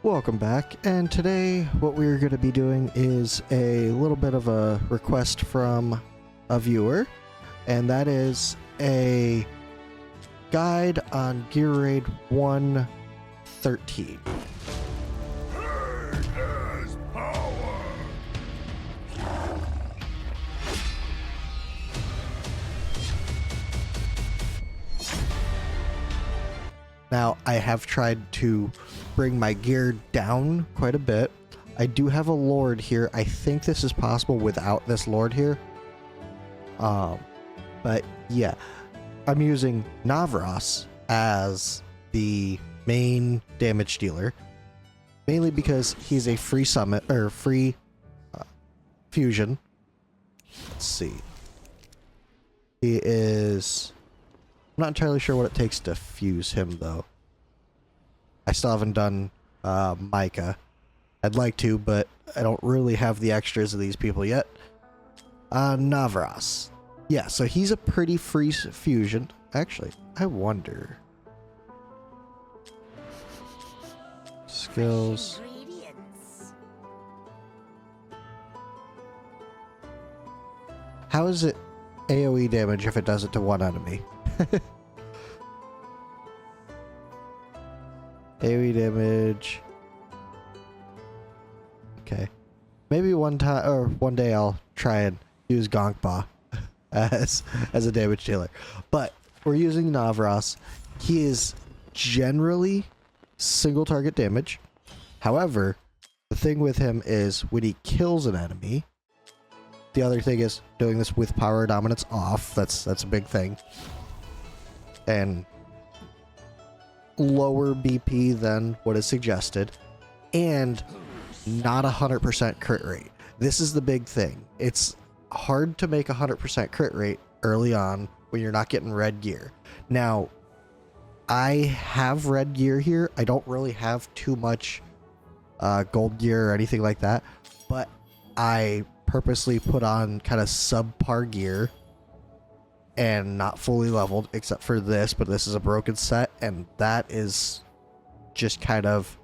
Welcome back, and today what we're going to be doing is a little bit of a request from a viewer, and that is a guide on Gear Raid 1-13. Now, I have tried to bring my gear down quite a bit. I do have a lord here. I think this is possible without this lord here. But yeah, I'm using Navras as the main damage dealer, mainly because he's a free summon or free fusion. Let's see. He is. I'm not entirely sure what it takes to fuse him, though. I still haven't done Micah. I'd like to, but I don't really have the extras of these people yet. Navras. Yeah, so he's a pretty free fusion. Actually, I wonder. Skills. How is it AoE damage if it does it to one enemy? AoE damage. Okay. Maybe one time or one day I'll try and use Gonkba as a damage dealer. But we're using Navras. He is generally single target damage. However, the thing with him is when he kills an enemy, the other thing is doing this with power dominance off. That's a big thing. And lower BP than what is suggested, and not 100% crit rate. This is the big thing. It's hard to make 100% crit rate early on when you're not getting red gear. Now, I have red gear here. I don't really have too much gold gear or anything like that, but I purposely put on kind of subpar gear and not fully leveled except for this, but this is a broken set, and that is just kind of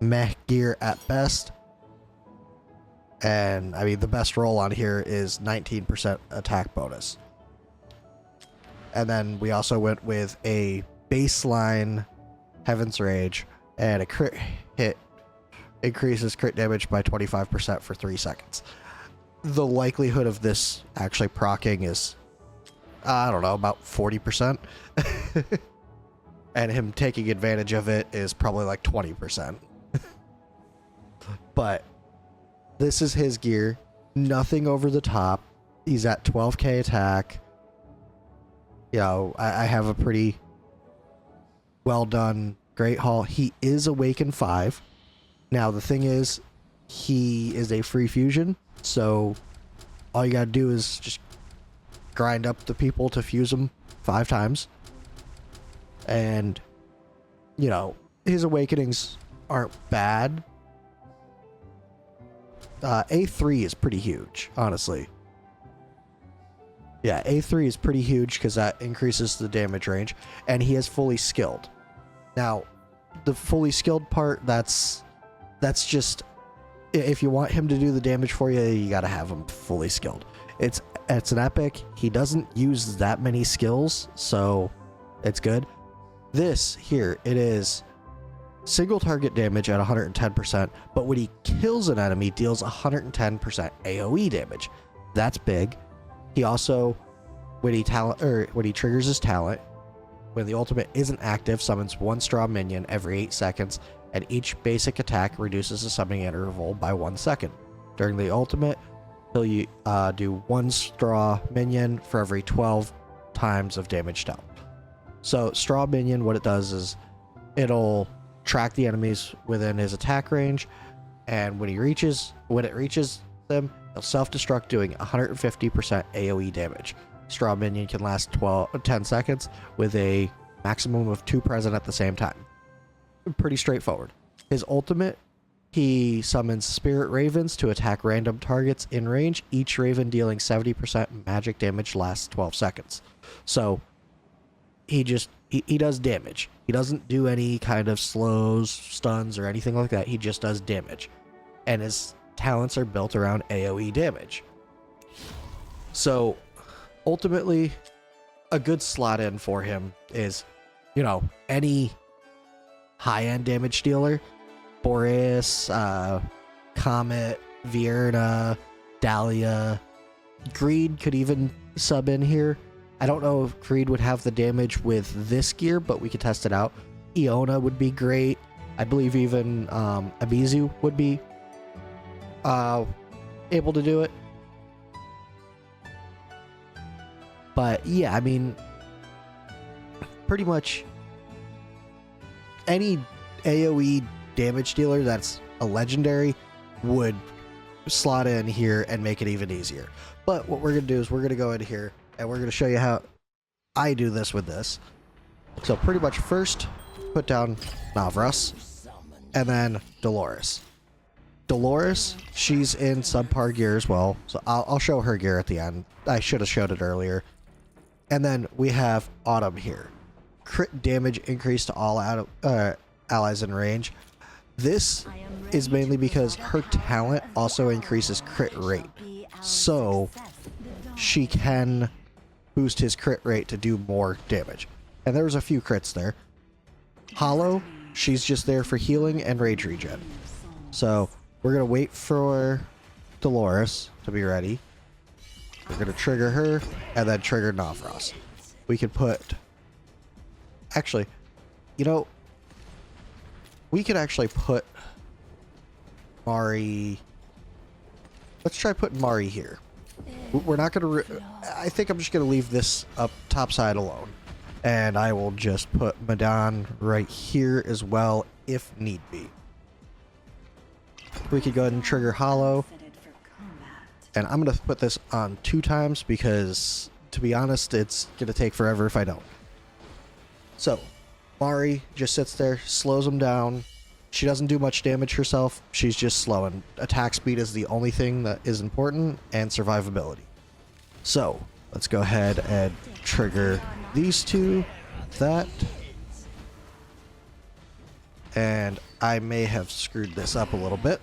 meh gear at best. And I mean, the best roll on here is 19% attack bonus. And then we also went with a baseline Heaven's Rage, and a crit hit increases crit damage by 25% for 3 seconds. The likelihood of this actually proccing is, I don't know, about 40%. And him taking advantage of it is probably like 20%. But this is his gear. Nothing over the top. He's at 12k attack. You know, I have a pretty well done Great Hall. He is Awaken 5. Now, the thing is, he is a free fusion. So all you gotta do is just grind up the people to fuse them 5 times. And, you know, his awakenings aren't bad. A3 is pretty huge, honestly. Yeah, A3 is pretty huge because that increases the damage range. And he is fully skilled. Now, the fully skilled part, that's just, if you want him to do the damage for you, you gotta have him fully skilled. It's an epic. He doesn't use that many skills, so it's good. This here, it is single target damage at 110%, but when he kills an enemy, deals 110% AoE damage. That's big. He also, when he triggers his talent, when the ultimate isn't active, summons 1 straw minion every 8 seconds, and each basic attack reduces the summoning interval by 1 second. During the ultimate, he'll do 1 straw minion for every 12 times of damage dealt. So straw minion, what it does is it'll track the enemies within his attack range, and when it reaches them, it'll self-destruct, doing 150% AoE damage. Straw minion can last 10 seconds with a maximum of 2 present at the same time. Pretty straightforward. His ultimate, he summons Spirit Ravens to attack random targets in range. Each Raven dealing 70% magic damage lasts 12 seconds. So he just he does damage. He doesn't do any kind of slows, stuns, or anything like that. He just does damage. And his talents are built around AoE damage. So, ultimately, a good slot in for him is, you know, any high-end damage dealer. Boreas, Comet, Vierna, Dahlia. Greed could even sub in here. I don't know if Greed would have the damage with this gear, but we could test it out. Iona would be great. I believe even Abizu would be able to do it. But yeah, I mean, pretty much any AoE damage dealer that's a legendary would slot in here and make it even easier. But what we're going to do is we're going to go in here and we're going to show you how I do this with this. So pretty much first put down Navras and then Dolores. Dolores, she's in subpar gear as well, so I'll show her gear at the end. I should have showed it earlier. And then we have Autumn here. Crit damage increase to all allies in range. This is mainly because her talent also increases crit rate. So she can boost his crit rate to do more damage. And there was a few crits there. Hollow, she's just there for healing and rage regen. So we're going to wait for Dolores to be ready. We're going to trigger her and then trigger Navras. We could put... Actually, you know, we could actually put Mari... Let's try putting Mari here. We're not going to... I think I'm just going to leave this up top side alone. And I will just put Madan right here as well, if need be. We could go ahead and trigger Hollow. And I'm going to put this on 2 times because, to be honest, it's going to take forever if I don't. So, Mari just sits there, slows him down. She doesn't do much damage herself. She's just slow, and attack speed is the only thing that is important, and survivability. So, let's go ahead and trigger these two, that. And I may have screwed this up a little bit.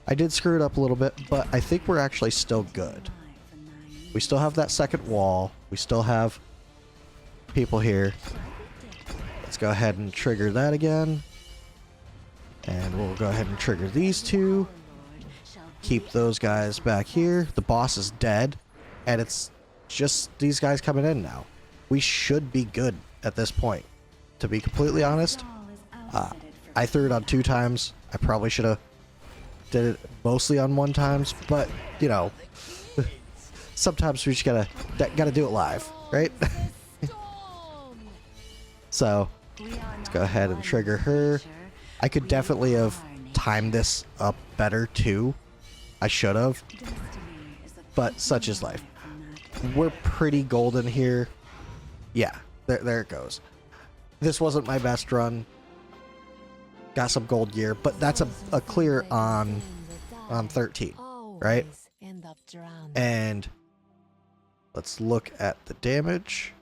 I did screw it up a little bit, but I think we're actually still good. We still have that second wall. We still have people here. Let's go ahead and trigger that again. And we'll go ahead and trigger these two. Keep those guys back here. The boss is dead. And it's just these guys coming in now. We should be good at this point. To be completely honest, I threw it on 2 times. I probably should have did it mostly on 1 times, but you know, sometimes we just gotta do it live, right? So let's go ahead and trigger her. I could definitely have timed this up better too. I should have, but such is life. We're pretty golden here. Yeah, there it goes. This wasn't my best run. Got some gold gear, but that's a clear on 13, right? And let's look at the damage.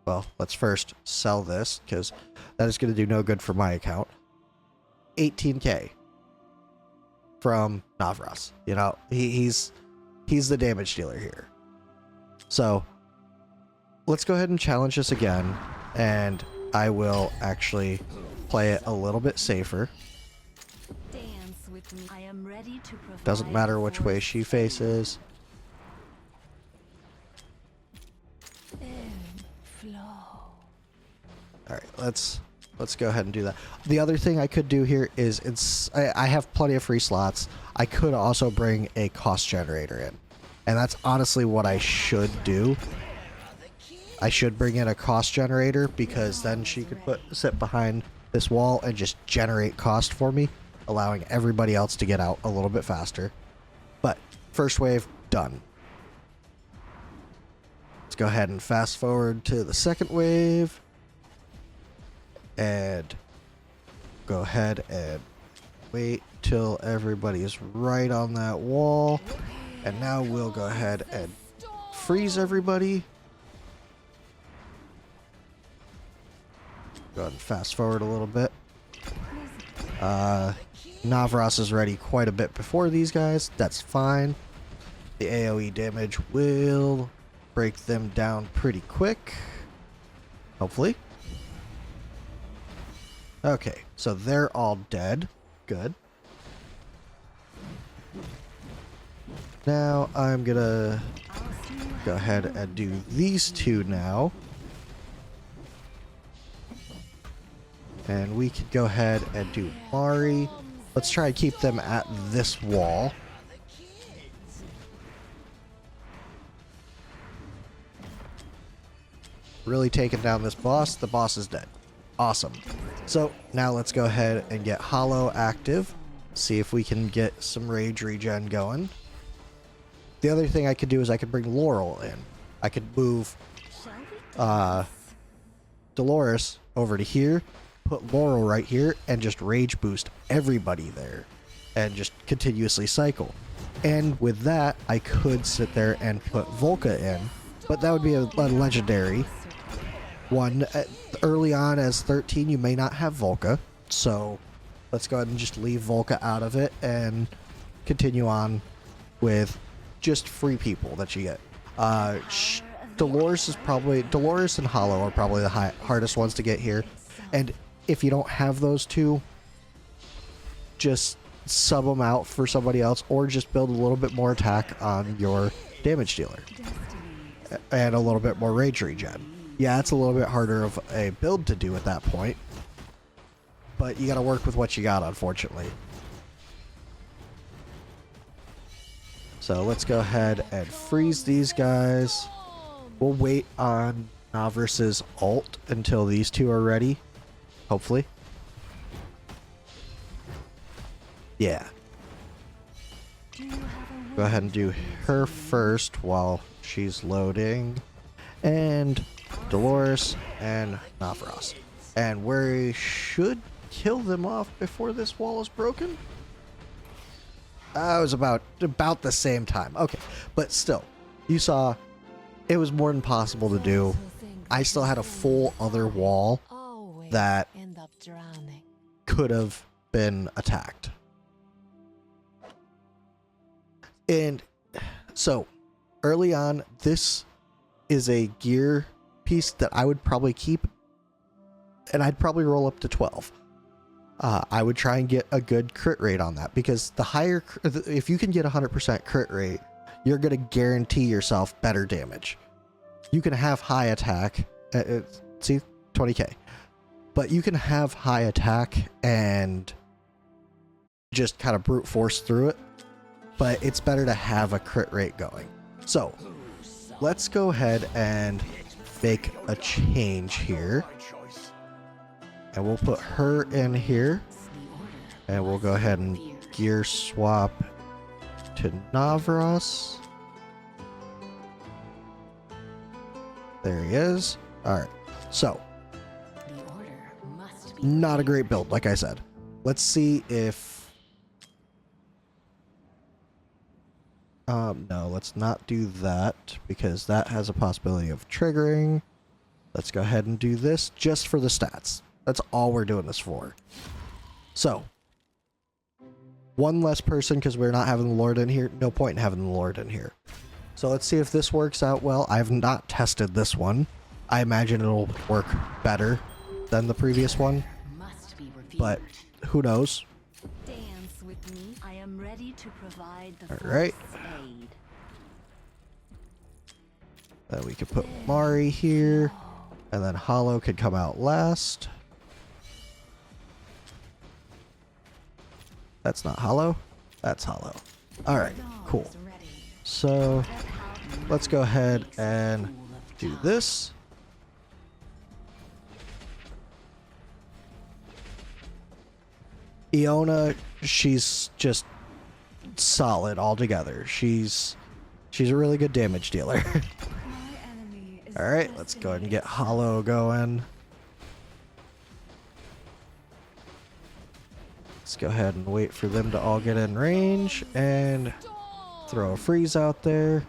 Well, let's first sell this because that is going to do no good for my account. 18k from Navras. You know, he's the damage dealer here. So let's go ahead and challenge this again, and I will actually play it a little bit safer. Doesn't matter which way she faces. Alright, let's go ahead and do that. The other thing I could do here is I have plenty of free slots. I could also bring a cost generator in. And that's honestly what I should do. I should bring in a cost generator because then she could sit behind this wall and just generate cost for me, allowing everybody else to get out a little bit faster. But first wave done. Let's go ahead and fast forward to the second wave and go ahead and Wait till everybody's right on that wall. And now we'll go ahead and freeze everybody. Go ahead and fast forward a little bit. Navras is ready quite a bit before these guys. That's fine. The AoE damage will break them down pretty quick. Hopefully. Okay, so they're all dead. Good. Now I'm gonna go ahead and do these two now. And we can go ahead and do Mari. Let's try and keep them at this wall. Really taking down this boss. The boss is dead. Awesome. So now let's go ahead and get Hollow active. See if we can get some rage regen going. The other thing I could do is I could bring Laurel in. I could move Dolores over to here, put Laurel right here, and just rage boost everybody there. And just continuously cycle. And with that, I could sit there and put Volca in. But that would be a legendary one. Early on as 13, you may not have Volca. So let's go ahead and just leave Volca out of it and continue on with just free people that you get. Dolores and Hollow are probably the hardest ones to get here. And if you don't have those two, just sub them out for somebody else, or just build a little bit more attack on your damage dealer and a little bit more rage regen. Yeah, it's a little bit harder of a build to do at that point, but you got to work with what you got, unfortunately. So let's go ahead and freeze these guys. We'll wait on Navras' ult until these two are ready, hopefully. Yeah. Go ahead and do her first while she's loading. And Dolores and Navras. And we should kill them off before this wall is broken. It was about the same time. Okay, but still, you saw it was more than possible to do. I still had a full other wall that could have been attacked. And so, early on, this is a gear piece that I would probably keep, and I'd probably roll up to 12. I would try and get a good crit rate on that, because the higher, if you can get 100% crit rate, you're going to guarantee yourself better damage. You can have high attack, see, 20k, but you can have high attack and just kind of brute force through it, but it's better to have a crit rate going. So let's go ahead and make a change here. And we'll put her in here. And we'll go ahead and gear swap to Navras. There he is. Alright. So, not a great build, like I said. Let's see if... no, let's not do that, because that has a possibility of triggering. Let's go ahead and do this just for the stats. That's all we're doing this for. So, one less person because we're not having the Lord in here. No point in having the Lord in here. So let's see if this works out well. I've not tested this one. I imagine it'll work better than the previous one, but who knows? Dance with me. I am ready to provide the All right. aid. Then we could put Mari here, and then Hollow could come out last. That's not Hollow. That's Hollow. All right, cool. So let's go ahead and do this. Iona, she's just solid altogether. She's a really good damage dealer. All right, let's go ahead and get Hollow going. Let's go ahead and wait for them to all get in range and throw a freeze out there.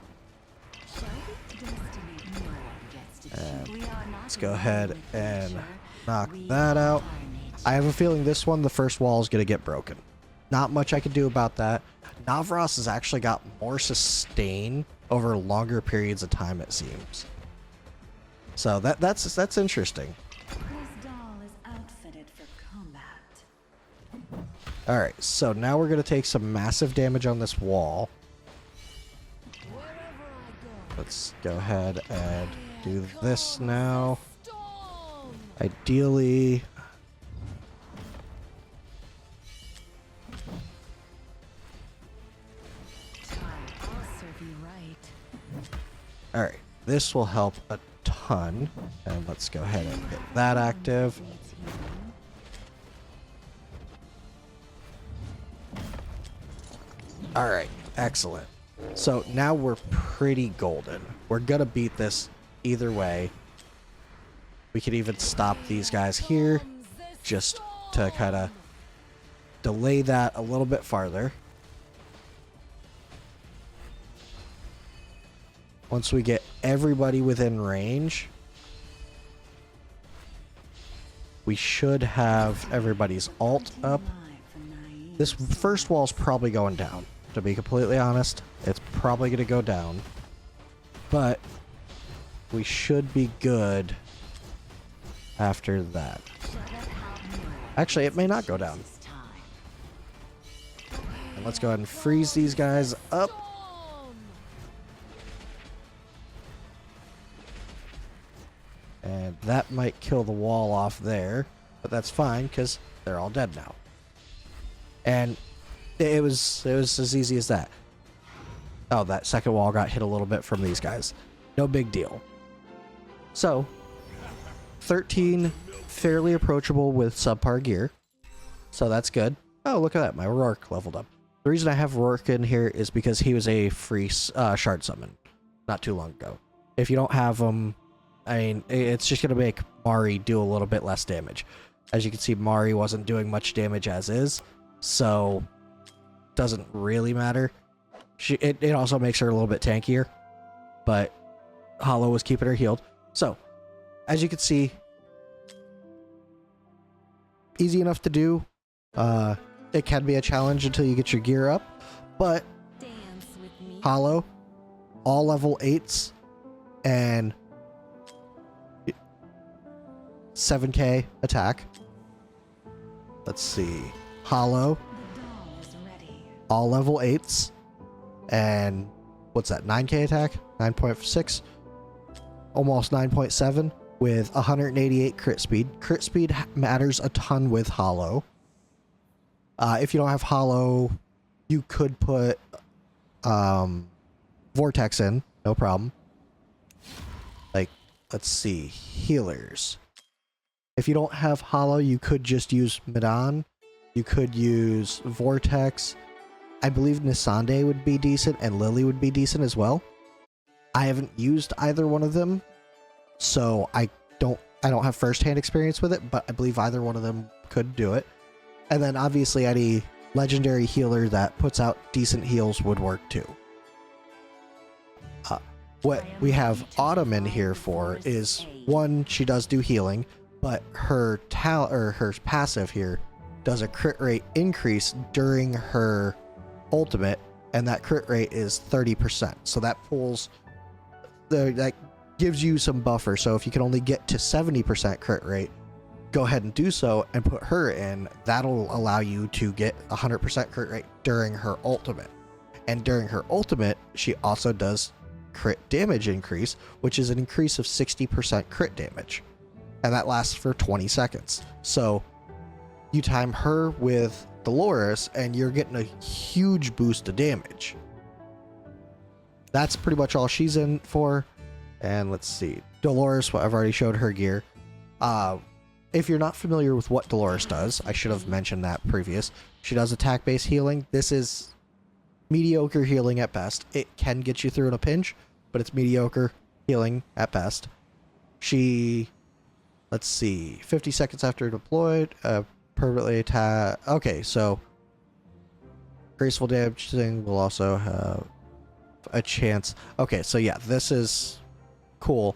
And let's go ahead and knock that out. I have a feeling this one, the first wall is going to get broken. Not much I can do about that. Navras has actually got more sustain over longer periods of time, it seems. So that's interesting. Alright, so now we're going to take some massive damage on this wall. Let's go ahead and do this now. Ideally... Alright, this will help a ton. And let's go ahead and get that active. Alright, excellent. So now we're pretty golden. We're gonna beat this either way. We could even stop these guys here just to kind of delay that a little bit farther. Once we get everybody within range, we should have everybody's ult up. This first wall's probably going down. To be completely honest, it's probably going to go down. But we should be good after that. Actually, it may not go down. And let's go ahead and freeze these guys up. And that might kill the wall off there, but that's fine because they're all dead now. And it was as easy as that. Oh, that second wall got hit a little bit from these guys. No big deal. So, 13, fairly approachable with subpar gear. So that's good. Oh, look at that. My Rourke leveled up. The reason I have Rourke in here is because he was a free shard summon not too long ago. If you don't have him, I mean, it's just going to make Mari do a little bit less damage. As you can see, Mari wasn't doing much damage as is, so doesn't really matter. It also makes her a little bit tankier, but Hollow was keeping her healed. So, as you can see, easy enough to do. It can be a challenge until you get your gear up, but Hollow, all level 8s, and 7k attack. Let's see. Hollow, all level 8s, and what's that, 9k attack? 9.6? Almost 9.7 with 188 crit speed. Crit speed matters a ton with Hollow. If you don't have Hollow, you could put Vortex in, no problem. Like, let's see, healers. If you don't have Hollow, you could just use Medan. You could use Vortex. I believe Nisande would be decent, and Lily would be decent as well. I haven't used either one of them, so I don't have first-hand experience with it, but I believe either one of them could do it. And then obviously any legendary healer that puts out decent heals would work too. What we have Autumn in here for is, one, she does do healing, but her her passive here does a crit rate increase during her ultimate, and that crit rate is 30%. So that that gives you some buffer. So if you can only get to 70% crit rate, go ahead and do so and put her in. That'll allow you to get 100% crit rate during her ultimate. And during her ultimate, she also does crit damage increase, which is an increase of 60% crit damage. And that lasts for 20 seconds. So you time her with Dolores and you're getting a huge boost of damage. That's pretty much all she's in for. And let's see. Dolores, well, I've already showed her gear. If you're not familiar with what Dolores does, I should have mentioned that previous. She does attack-based healing. This is mediocre healing at best. It can get you through in a pinch, but it's mediocre healing at best. She, let's see, 50 seconds after deployed, permanently attack. Okay, so graceful damage thing will also have a chance. Okay, so yeah, this is cool,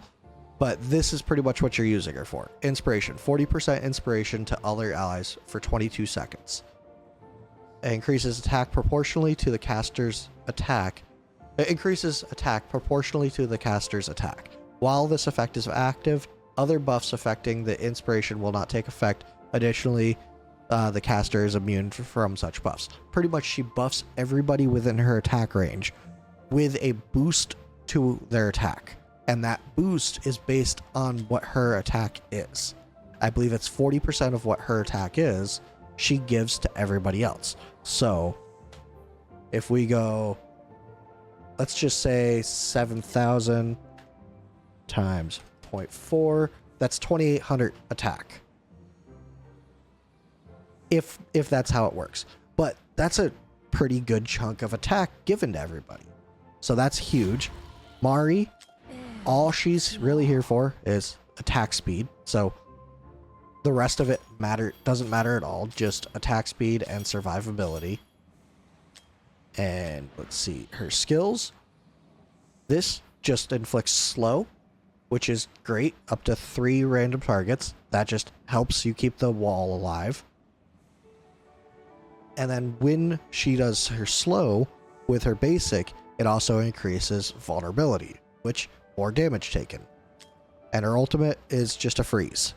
but this is pretty much what you're using her for. Inspiration, 40% inspiration to other allies for 22 seconds. It increases attack proportionally to the caster's attack. It increases attack proportionally to the caster's attack. While this effect is active, other buffs affecting the inspiration will not take effect. Additionally, the caster is immune from such buffs. Pretty much she buffs everybody within her attack range with a boost to their attack. And that boost is based on what her attack is. I believe it's 40% of what her attack is, she gives to everybody else. So if we go, let's just say 7,000 times 0.4, that's 2,800 attack. If that's how it works. But that's a pretty good chunk of attack given to everybody. So that's huge. Mari, all she's really here for is attack speed. So the rest of it doesn't matter at all. Just attack speed and survivability. And let's see, her skills. This just inflicts slow, which is great, up to 3 random targets. That just helps you keep the wall alive. And then when she does her slow with her basic, it also increases vulnerability, which more damage taken. And her ultimate is just a freeze.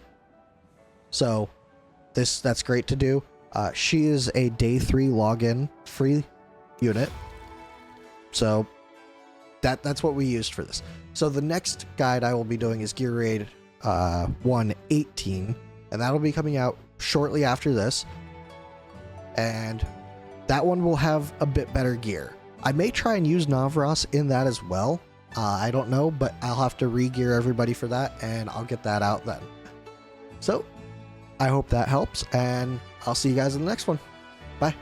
So that's great to do. She is a day 3 login free unit. So that's what we used for this. So the next guide I will be doing is GR1-13, and that'll be coming out shortly after this. And that one will have a bit better gear. I may try and use Navras in that as well. I don't know, but I'll have to re-gear everybody for that, and I'll get that out then. So I hope that helps, and I'll see you guys in the next one. Bye.